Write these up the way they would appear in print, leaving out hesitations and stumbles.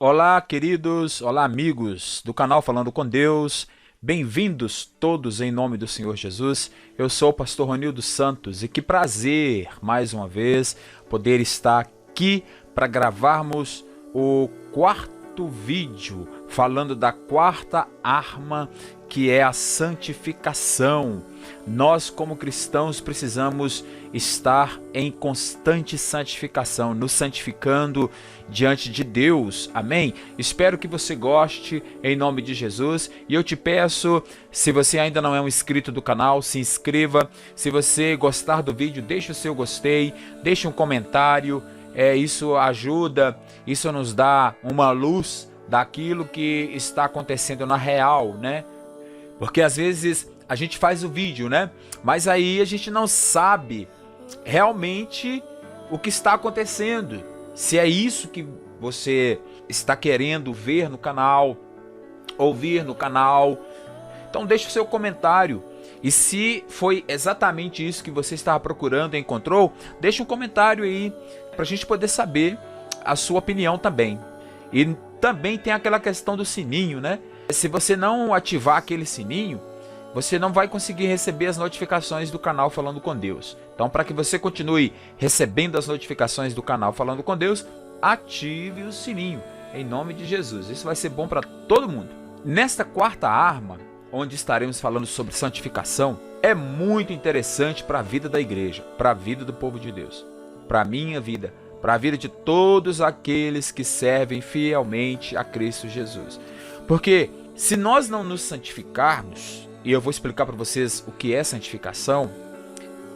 Olá, queridos, olá, amigos do canal Falando com Deus. Bem-vindos todos em nome do Senhor Jesus. Eu sou o pastor Ronildo Santos e que prazer, mais uma vez, poder estar aqui para gravarmos o quarto vídeo falando da quarta arma, que é a santificação. Nós, como cristãos, precisamos estar em constante santificação, nos santificando diante de Deus. Amém? Espero que você goste, em nome de Jesus. E eu te peço, se você ainda não é um inscrito do canal, se inscreva. Se você gostar do vídeo, deixe o seu gostei, deixe um comentário. Isso ajuda, isso nos dá uma luz daquilo que está acontecendo na real, né? Porque às vezes a gente faz o vídeo, né? Mas aí a gente não sabe realmente o que está acontecendo. Se é isso que você está querendo ver no canal, ouvir no canal, então deixe o seu comentário. E se foi exatamente isso que você estava procurando e encontrou, deixe um comentário aí para a gente poder saber a sua opinião também. E também tem aquela questão do sininho, né? Se você não ativar aquele sininho, você não vai conseguir receber as notificações do canal Falando com Deus. Então, para que você continue recebendo as notificações do canal Falando com Deus, ative o sininho, em nome de Jesus. Isso vai ser bom para todo mundo. Nesta quarta arma, onde estaremos falando sobre santificação, é muito interessante para a vida da igreja, para a vida do povo de Deus, para a minha vida, para a vida de todos aqueles que servem fielmente a Cristo Jesus. Porque se nós não nos santificarmos, e eu vou explicar para vocês o que é santificação,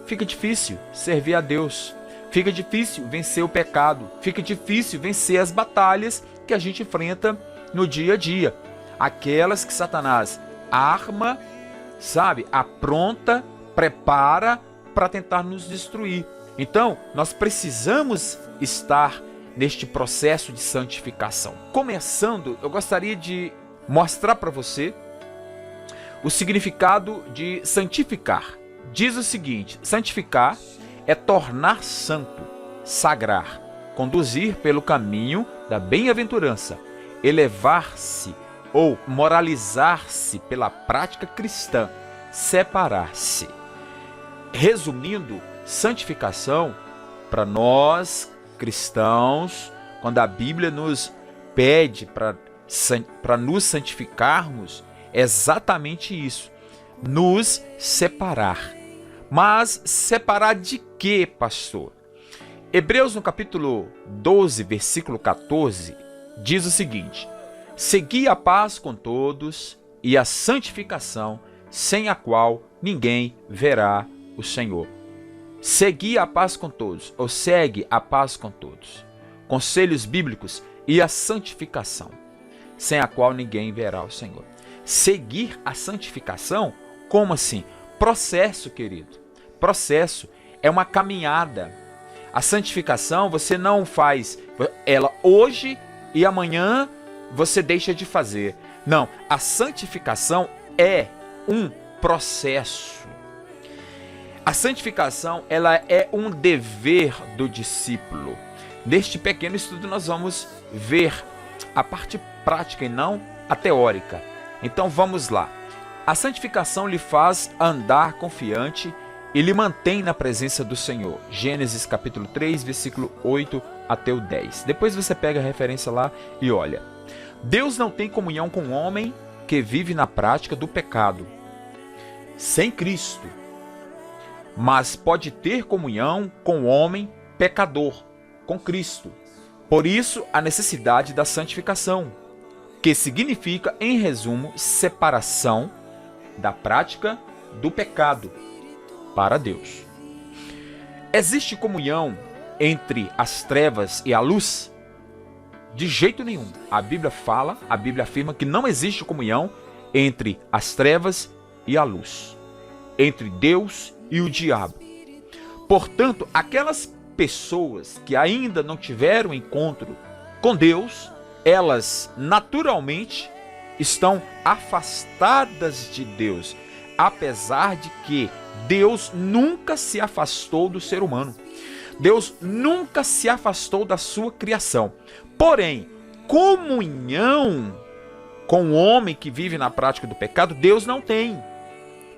fica difícil servir a Deus, fica difícil vencer o pecado, fica difícil vencer as batalhas que a gente enfrenta no dia a dia. Aquelas que Satanás arma, sabe, apronta, prepara para tentar nos destruir. Então, nós precisamos estar neste processo de santificação. Começando, eu gostaria de mostrar para você o significado de santificar. Diz o seguinte: santificar é tornar santo, sagrar, conduzir pelo caminho da bem-aventurança, elevar-se ou moralizar-se pela prática cristã, separar-se. Resumindo, santificação, para nós cristãos, quando a Bíblia nos pede para nos santificarmos, é exatamente isso, nos separar. Mas separar de quê, pastor? Hebreus no capítulo 12, versículo 14, diz o seguinte: segui a paz com todos e a santificação, sem a qual ninguém verá o Senhor. Segui a paz com todos, ou segue a paz com todos. Conselhos bíblicos e a santificação, sem a qual ninguém verá o Senhor. Seguir a santificação, como assim? Processo, querido. Processo é uma caminhada. A santificação você não faz ela hoje e amanhã você deixa de fazer. Não, a santificação é um processo. A santificação, ela é um dever do discípulo. Neste pequeno estudo nós vamos ver a parte prática e não a teórica. Então vamos lá. A santificação lhe faz andar confiante e lhe mantém na presença do Senhor. Gênesis capítulo 3, versículo 8 até o 10. Depois você pega a referência lá e olha. Deus não tem comunhão com o homem que vive na prática do pecado, sem Cristo, mas pode ter comunhão com o homem pecador, com Cristo. Por isso, a necessidade da santificação, que significa, em resumo, separação da prática do pecado para Deus. Existe comunhão entre as trevas e a luz? De jeito nenhum. A Bíblia afirma que não existe comunhão entre as trevas e a luz, entre Deus e o diabo. Portanto, aquelas pessoas que ainda não tiveram encontro com Deus, elas naturalmente estão afastadas de Deus, apesar de que Deus nunca se afastou do ser humano. Deus nunca se afastou da sua criação. Porém, comunhão com o homem que vive na prática do pecado, Deus não tem.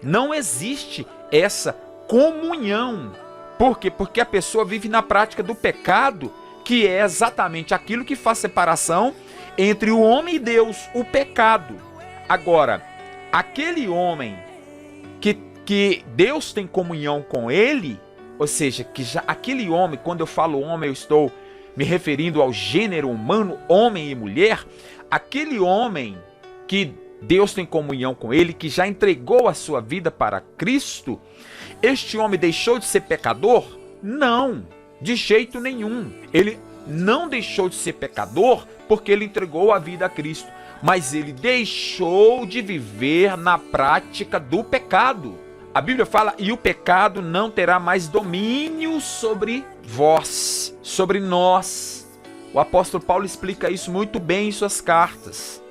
Não existe essa comunhão. Por quê? Porque a pessoa vive na prática do pecado, que é exatamente aquilo que faz separação entre o homem e Deus, o pecado. Agora, aquele homem que Deus tem comunhão com ele, ou seja, que já aquele homem, quando eu falo homem, eu estou me referindo ao gênero humano, homem e mulher, aquele homem que Deus tem comunhão com ele, que já entregou a sua vida para Cristo, este homem deixou de ser pecador? Não, de jeito nenhum. Ele não deixou de ser pecador porque ele entregou a vida a Cristo, mas ele deixou de viver na prática do pecado. A Bíblia fala, e o pecado não terá mais domínio sobre vós, sobre nós. O apóstolo Paulo explica isso muito bem em suas cartas.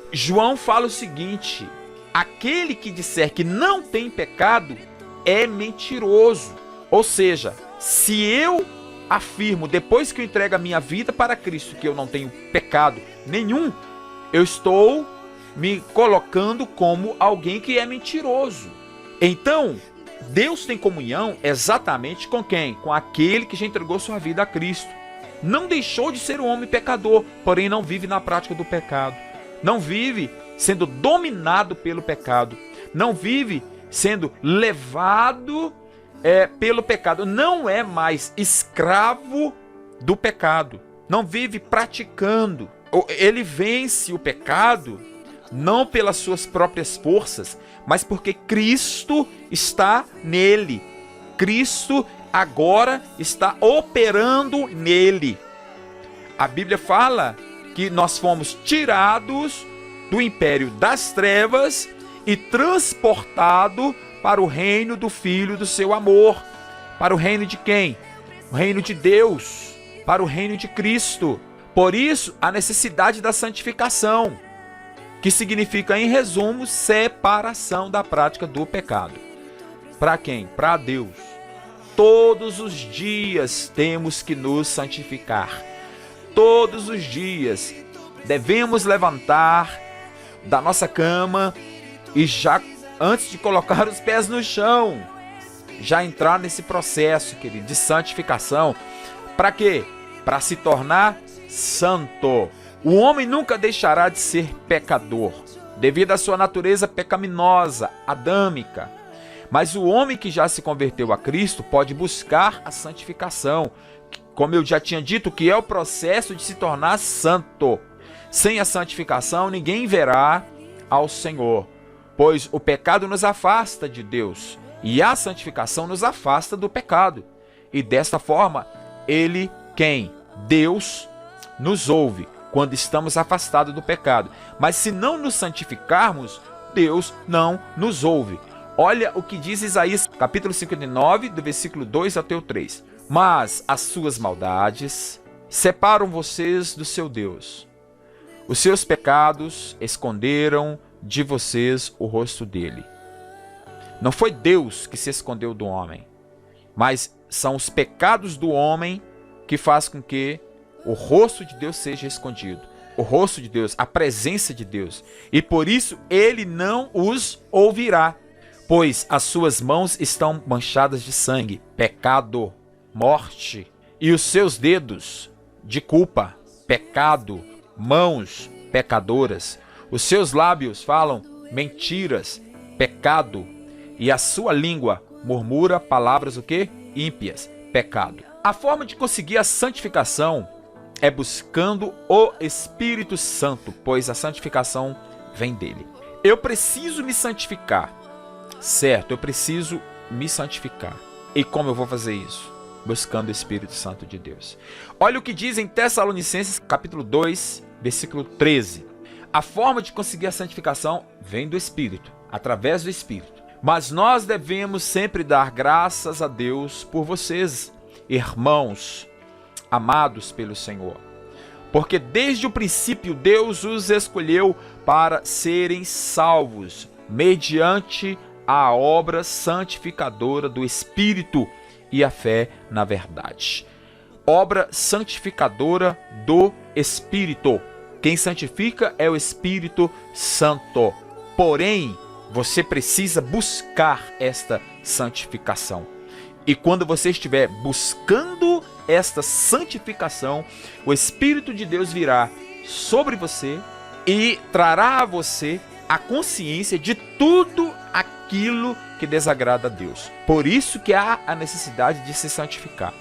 João fala o seguinte, aquele que disser que não tem pecado é mentiroso. Ou seja, se eu afirmo, depois que eu entrego a minha vida para Cristo, que eu não tenho pecado nenhum, eu estou me colocando como alguém que é mentiroso. Então, Deus tem comunhão exatamente com quem? Com aquele que já entregou sua vida a Cristo. Não deixou de ser um homem pecador, porém não vive na prática do pecado. Não vive sendo dominado pelo pecado. Não vive sendo levado pelo pecado. Não é mais escravo do pecado. Não vive praticando. Ele vence o pecado não pelas suas próprias forças, mas porque Cristo está nele. Cristo agora está operando nele. A Bíblia fala que nós fomos tirados do império das trevas e transportados para o reino do Filho do seu amor. Para o reino de quem? O reino de Deus, para o reino de Cristo. Por isso, a necessidade da santificação, que significa, em resumo, separação da prática do pecado. Para quem? Para Deus. Todos os dias temos que nos santificar. Todos os dias devemos levantar da nossa cama e já, antes de colocar os pés no chão, já entrar nesse processo, querido, de santificação. Para quê? Para se tornar santo. O homem nunca deixará de ser pecador, devido à sua natureza pecaminosa, adâmica. Mas o homem que já se converteu a Cristo pode buscar a santificação, como eu já tinha dito, que é o processo de se tornar santo. Sem a santificação, ninguém verá ao Senhor, pois o pecado nos afasta de Deus, e a santificação nos afasta do pecado. E desta forma, ele, quem? Deus, nos ouve quando estamos afastados do pecado. Mas se não nos santificarmos, Deus não nos ouve. Olha o que diz Isaías, capítulo 59, do versículo 2 até o 3. Mas as suas maldades separam vocês do seu Deus. Os seus pecados esconderam de vocês o rosto dele. Não foi Deus que se escondeu do homem, mas são os pecados do homem que faz com que o rosto de Deus seja escondido. O rosto de Deus, a presença de Deus. E por isso ele não os ouvirá, pois as suas mãos estão manchadas de sangue, pecado, morte, e os seus dedos de culpa, pecado, mãos pecadoras. Os seus lábios falam mentiras, pecado, e a sua língua murmura palavras o quê? Ímpias, pecado. A forma de conseguir a santificação é buscando o Espírito Santo, pois a santificação vem dele. Eu preciso me santificar, certo? Eu preciso me santificar. E como eu vou fazer isso? Buscando o Espírito Santo de Deus. Olha o que diz em Tessalonicenses, capítulo 2, versículo 13. A forma de conseguir a santificação vem do Espírito, através do Espírito. Mas nós devemos sempre dar graças a Deus por vocês, irmãos, amados pelo Senhor. Porque desde o princípio Deus os escolheu para serem salvos, mediante a obra santificadora do Espírito e a fé na verdade. Obra santificadora do Espírito. Quem santifica é o Espírito Santo. Porém, você precisa buscar esta santificação. E quando você estiver buscando esta santificação, o Espírito de Deus virá sobre você e trará a você a consciência de tudo aquilo que desagrada a Deus. Por isso que há a necessidade de se santificar.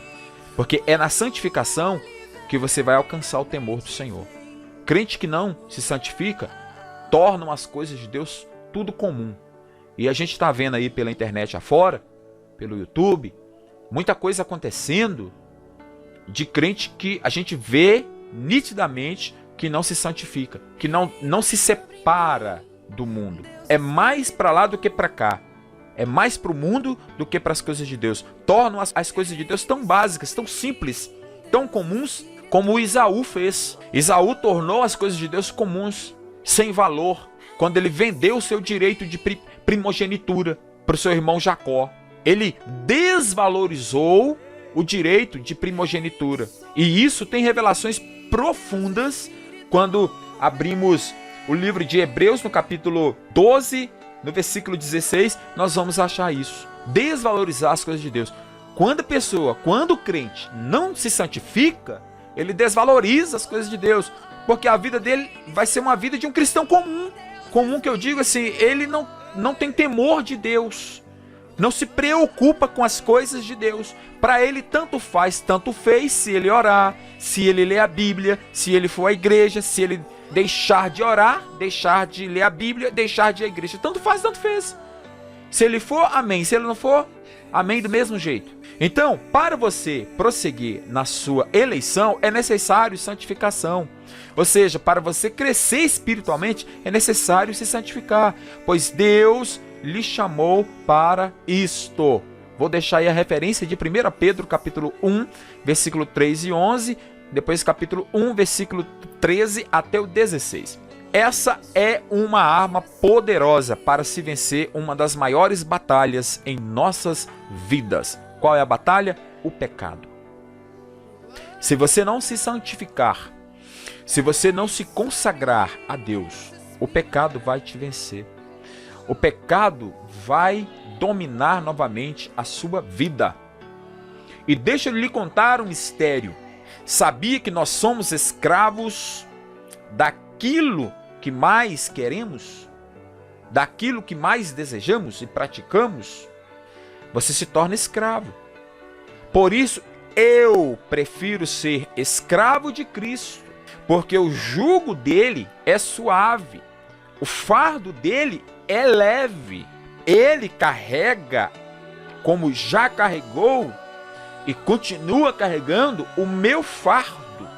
Porque é na santificação que você vai alcançar o temor do Senhor. Crente que não se santifica, tornam as coisas de Deus tudo comum. E a gente está vendo aí pela internet afora, pelo YouTube, muita coisa acontecendo de crente que a gente vê nitidamente que não se santifica, que não se separa do mundo. É mais para lá do que para cá. É mais para o mundo do que para as coisas de Deus. Tornam as coisas de Deus tão básicas, tão simples, tão comuns, como o Esaú fez. Esaú tornou as coisas de Deus comuns, sem valor, quando ele vendeu o seu direito de primogenitura para o seu irmão Jacó. Ele desvalorizou o direito de primogenitura. E isso tem revelações profundas quando abrimos o livro de Hebreus, no capítulo 12, no versículo 16, nós vamos achar isso. Desvalorizar as coisas de Deus. Quando o crente não se santifica, ele desvaloriza as coisas de Deus, porque a vida dele vai ser uma vida de um cristão comum. Comum que eu digo assim, ele não tem temor de Deus, não se preocupa com as coisas de Deus. Para ele tanto faz, tanto fez, se ele orar, se ele ler a Bíblia, se ele for à igreja, se ele deixar de orar, deixar de ler a Bíblia, deixar de ir à igreja. Tanto faz, tanto fez. Se ele for, amém. Se ele não for, amém do mesmo jeito. Então, para você prosseguir na sua eleição, é necessário santificação. Ou seja, para você crescer espiritualmente, é necessário se santificar, pois Deus lhe chamou para isto. Vou deixar aí a referência de 1 Pedro, capítulo 1, versículo 3 e 11, depois capítulo 1, versículo 13 até o 16. Essa é uma arma poderosa para se vencer uma das maiores batalhas em nossas vidas. Qual é a batalha? O pecado. Se você não se santificar, se você não se consagrar a Deus, o pecado vai te vencer. O pecado vai dominar novamente a sua vida. E deixa eu lhe contar um mistério. Sabia que nós somos escravos daquilo que mais queremos? Daquilo que mais desejamos e praticamos? Você se torna escravo. Por isso, eu prefiro ser escravo de Cristo, porque o jugo dele é suave, o fardo dele é leve. Ele carrega, como já carregou e continua carregando, o meu fardo.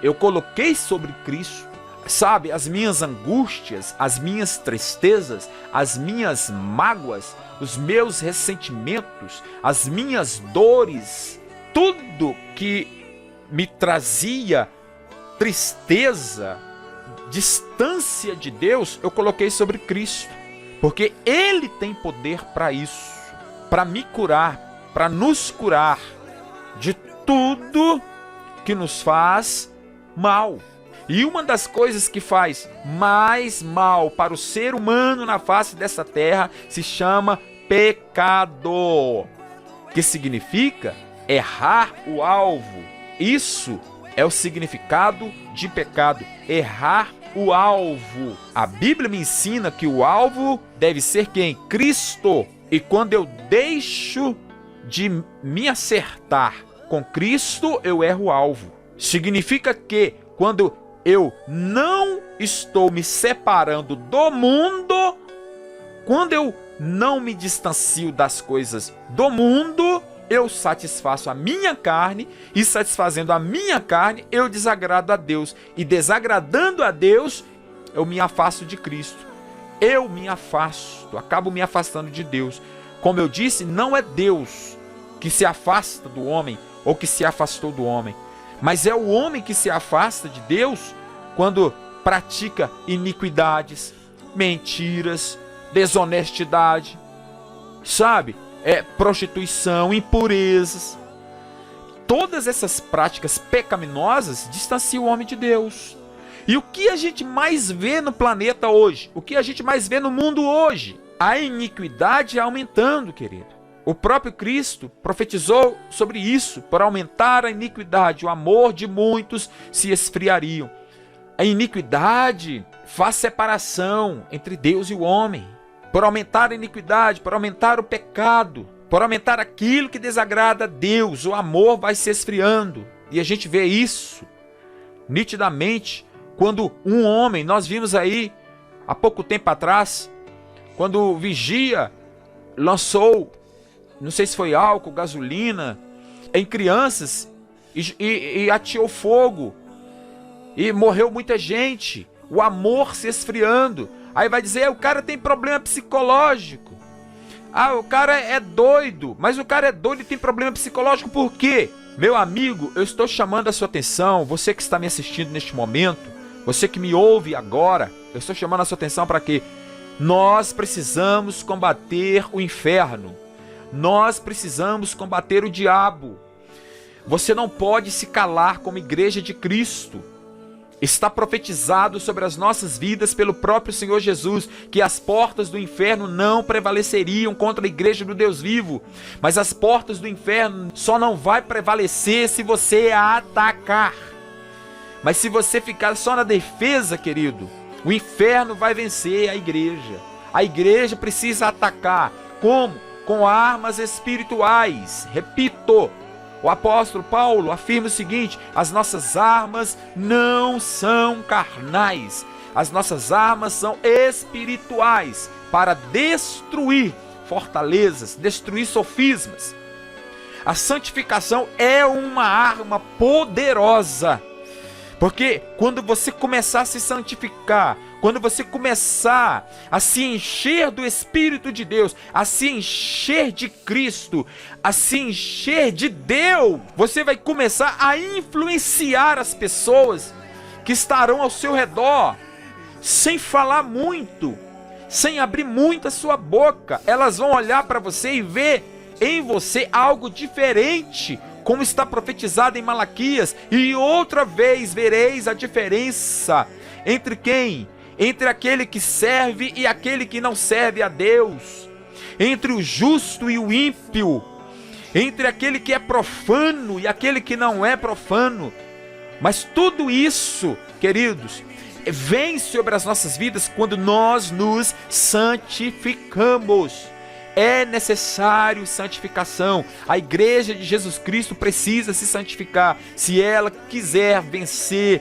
Eu coloquei sobre Cristo. Sabe, as minhas angústias, as minhas tristezas, as minhas mágoas, os meus ressentimentos, as minhas dores, tudo que me trazia tristeza, distância de Deus, eu coloquei sobre Cristo. Porque Ele tem poder para isso, para me curar, para nos curar de tudo que nos faz mal. E uma das coisas que faz mais mal para o ser humano na face dessa terra se chama pecado, que significa errar o alvo. Isso é o significado de pecado, errar o alvo. A Bíblia me ensina que o alvo deve ser quem? Cristo. E quando eu deixo de me acertar com Cristo, eu erro o alvo. Significa que quando eu não estou me separando do mundo, quando eu não me distancio das coisas do mundo, eu satisfaço a minha carne, e satisfazendo a minha carne, eu desagrado a Deus. E desagradando a Deus, eu me afasto de Cristo. Eu me afasto, acabo me afastando de Deus. Como eu disse, não é Deus que se afasta do homem, ou que se afastou do homem. Mas é o homem que se afasta de Deus quando pratica iniquidades, mentiras, desonestidade, sabe? Prostituição, impurezas. Todas essas práticas pecaminosas distanciam o homem de Deus. E o que a gente mais vê no planeta hoje? O que a gente mais vê no mundo hoje? A iniquidade aumentando, querido. O próprio Cristo profetizou sobre isso. Por aumentar a iniquidade, o amor de muitos se esfriariam. A iniquidade faz separação entre Deus e o homem. Por aumentar a iniquidade, por aumentar o pecado, por aumentar aquilo que desagrada a Deus, o amor vai se esfriando. E a gente vê isso nitidamente quando um homem, nós vimos aí há pouco tempo atrás, quando o vigia lançou, não sei se foi álcool, gasolina, em crianças e ateou fogo e morreu muita gente, o amor se esfriando. Aí vai dizer, o cara tem problema psicológico, o cara é doido, mas o cara é doido e tem problema psicológico por quê? Meu amigo, eu estou chamando a sua atenção, você que está me assistindo neste momento, você que me ouve agora, eu estou chamando a sua atenção para quê? Nós precisamos combater o inferno. Nós precisamos combater o diabo. Você não pode se calar como igreja de Cristo. Está profetizado sobre as nossas vidas pelo próprio Senhor Jesus, que as portas do inferno não prevaleceriam contra a igreja do Deus vivo. Mas as portas do inferno só não vai prevalecer se você a atacar. Mas se você ficar só na defesa, querido, o inferno vai vencer a igreja. A igreja precisa atacar. Como? Com armas espirituais. Repito, o apóstolo Paulo afirma o seguinte: as nossas armas não são carnais. As nossas armas são espirituais para destruir fortalezas, destruir sofismas. A santificação é uma arma poderosa. Porque quando você começar a se santificar, quando você começar a se encher do Espírito de Deus, a se encher de Cristo, a se encher de Deus, você vai começar a influenciar as pessoas que estarão ao seu redor, sem falar muito, sem abrir muito a sua boca. Elas vão olhar para você e ver em você algo diferente, como está profetizado em Malaquias. E outra vez vereis a diferença entre quem? Entre aquele que serve e aquele que não serve a Deus, entre o justo e o ímpio, entre aquele que é profano e aquele que não é profano. Mas tudo isso, queridos, vem sobre as nossas vidas quando nós nos santificamos. É necessário santificação. A igreja de Jesus Cristo precisa se santificar. Se ela quiser vencer,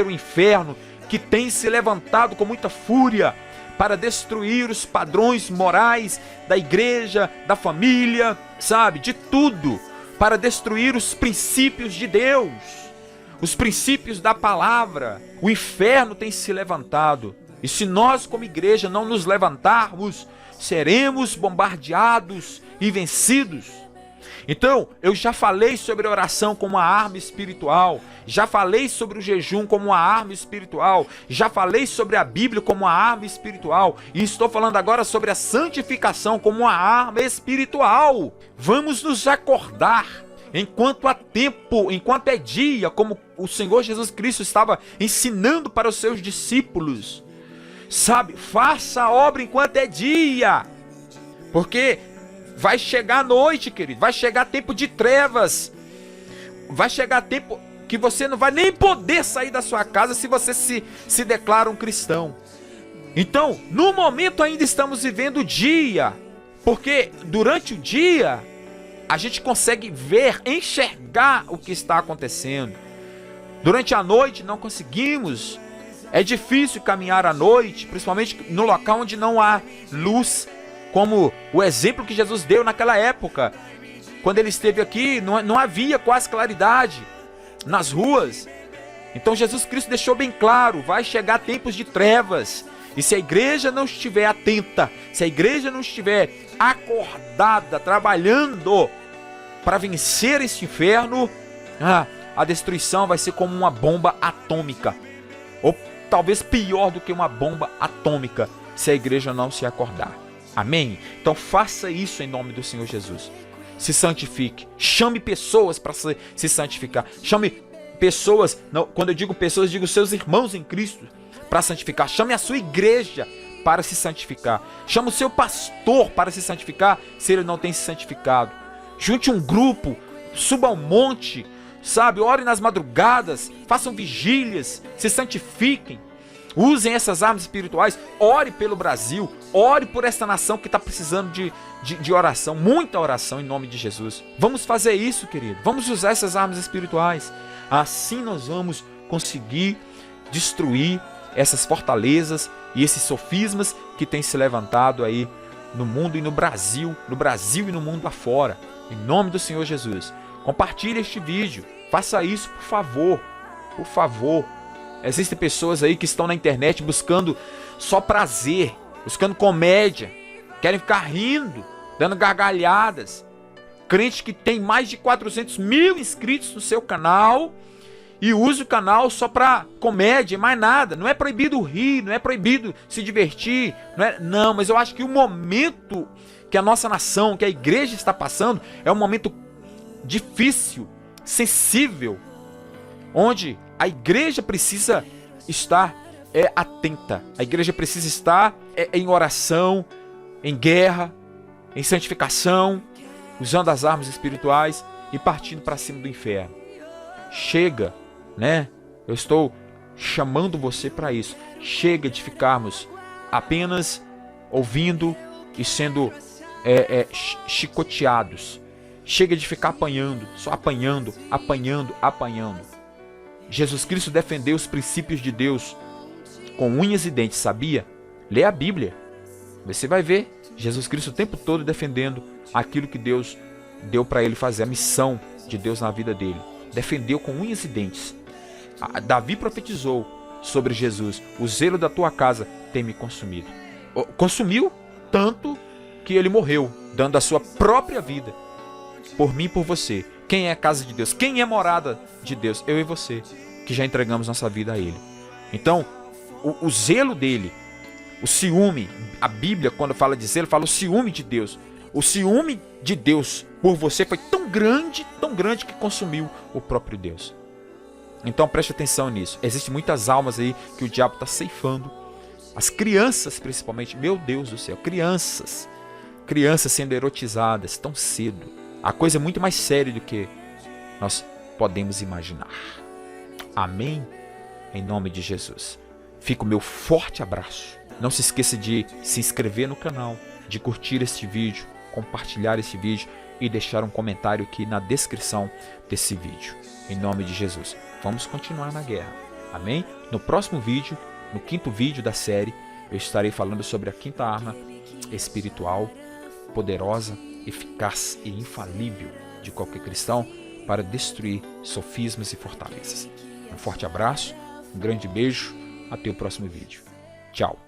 o inferno, que tem se levantado com muita fúria para destruir os padrões morais da igreja, da família, sabe, de tudo, para destruir os princípios de Deus, os princípios da palavra. O inferno tem se levantado. E se nós como igreja não nos levantarmos, seremos bombardeados e vencidos. Então, eu já falei sobre a oração como uma arma espiritual, já falei sobre o jejum como uma arma espiritual, já falei sobre a Bíblia como uma arma espiritual, e estou falando agora sobre a santificação como uma arma espiritual. Vamos nos acordar enquanto há tempo, enquanto é dia, como o Senhor Jesus Cristo estava ensinando para os seus discípulos. Sabe, faça a obra enquanto é dia, porque vai chegar a noite, querido, vai chegar tempo de trevas, vai chegar tempo que você não vai nem poder sair da sua casa se você se declara um cristão. Então, no momento ainda estamos vivendo o dia, porque durante o dia a gente consegue ver, enxergar o que está acontecendo. Durante a noite não conseguimos. É difícil caminhar à noite, principalmente no local onde não há luz, como o exemplo que Jesus deu naquela época. Quando ele esteve aqui, não havia quase claridade nas ruas. Então Jesus Cristo deixou bem claro, vai chegar tempos de trevas. E se a igreja não estiver atenta, se a igreja não estiver acordada, trabalhando para vencer esse inferno, a destruição vai ser como uma bomba atômica. Ou talvez pior do que uma bomba atômica, se a igreja não se acordar. Amém? Então faça isso em nome do Senhor Jesus. Se santifique. Chame pessoas para se santificar. Chame pessoas, não, quando eu digo pessoas, digo seus irmãos em Cristo para santificar. Chame a sua igreja para se santificar. Chame o seu pastor para se santificar se ele não tem se santificado. Junte um grupo, suba ao monte, sabe? Ore nas madrugadas, façam vigílias, se santifiquem. Usem essas armas espirituais, ore pelo Brasil, ore por esta nação que está precisando de oração, muita oração em nome de Jesus. Vamos fazer isso, querido. Vamos usar essas armas espirituais. Assim nós vamos conseguir destruir essas fortalezas e esses sofismas que têm se levantado aí no mundo e no Brasil e no mundo afora. Em nome do Senhor Jesus. Compartilhe este vídeo. Faça isso, por favor. Por favor. Existem pessoas aí que estão na internet buscando só prazer, buscando comédia, querem ficar rindo, dando gargalhadas. Crente que tem mais de 400 mil inscritos no seu canal e usa o canal só para comédia, mais nada. Não é proibido rir, não é proibido se divertir. Não, mas eu acho que o momento que a nossa nação, que a igreja está passando, é um momento difícil, sensível, onde a igreja precisa estar atenta. A igreja precisa estar em oração, em guerra, em santificação, usando as armas espirituais e partindo para cima do inferno. Chega, né? Eu estou chamando você para isso. Chega de ficarmos apenas ouvindo e sendo chicoteados. Chega de ficar apanhando, só apanhando. Jesus Cristo defendeu os princípios de Deus com unhas e dentes, sabia? Lê a Bíblia. Você vai ver Jesus Cristo o tempo todo defendendo aquilo que Deus deu para ele fazer, a missão de Deus na vida dele. Defendeu com unhas e dentes. Davi profetizou sobre Jesus: o zelo da tua casa tem me consumido. Consumiu tanto que ele morreu, dando a sua própria vida por mim e por você. Quem é a casa de Deus? Quem é a morada de Deus? Eu e você, que já entregamos nossa vida a Ele. Então, o zelo dele, o ciúme, a Bíblia, quando fala de zelo, fala o ciúme de Deus. O ciúme de Deus por você foi tão grande que consumiu o próprio Deus. Então, preste atenção nisso. Existem muitas almas aí que o diabo está ceifando. As crianças, principalmente, meu Deus do céu, crianças sendo erotizadas tão cedo. A coisa é muito mais séria do que nós podemos imaginar. Amém? Em nome de Jesus. Fica o meu forte abraço. Não se esqueça de se inscrever no canal, de curtir este vídeo, compartilhar este vídeo e deixar um comentário aqui na descrição desse vídeo. Em nome de Jesus. Vamos continuar na guerra. Amém? No próximo vídeo, no 5º vídeo da série, eu estarei falando sobre a 5ª arma espiritual, poderosa, eficaz e infalível de qualquer cristão para destruir sofismas e fortalezas. Um forte abraço, um grande beijo, até o próximo vídeo. Tchau!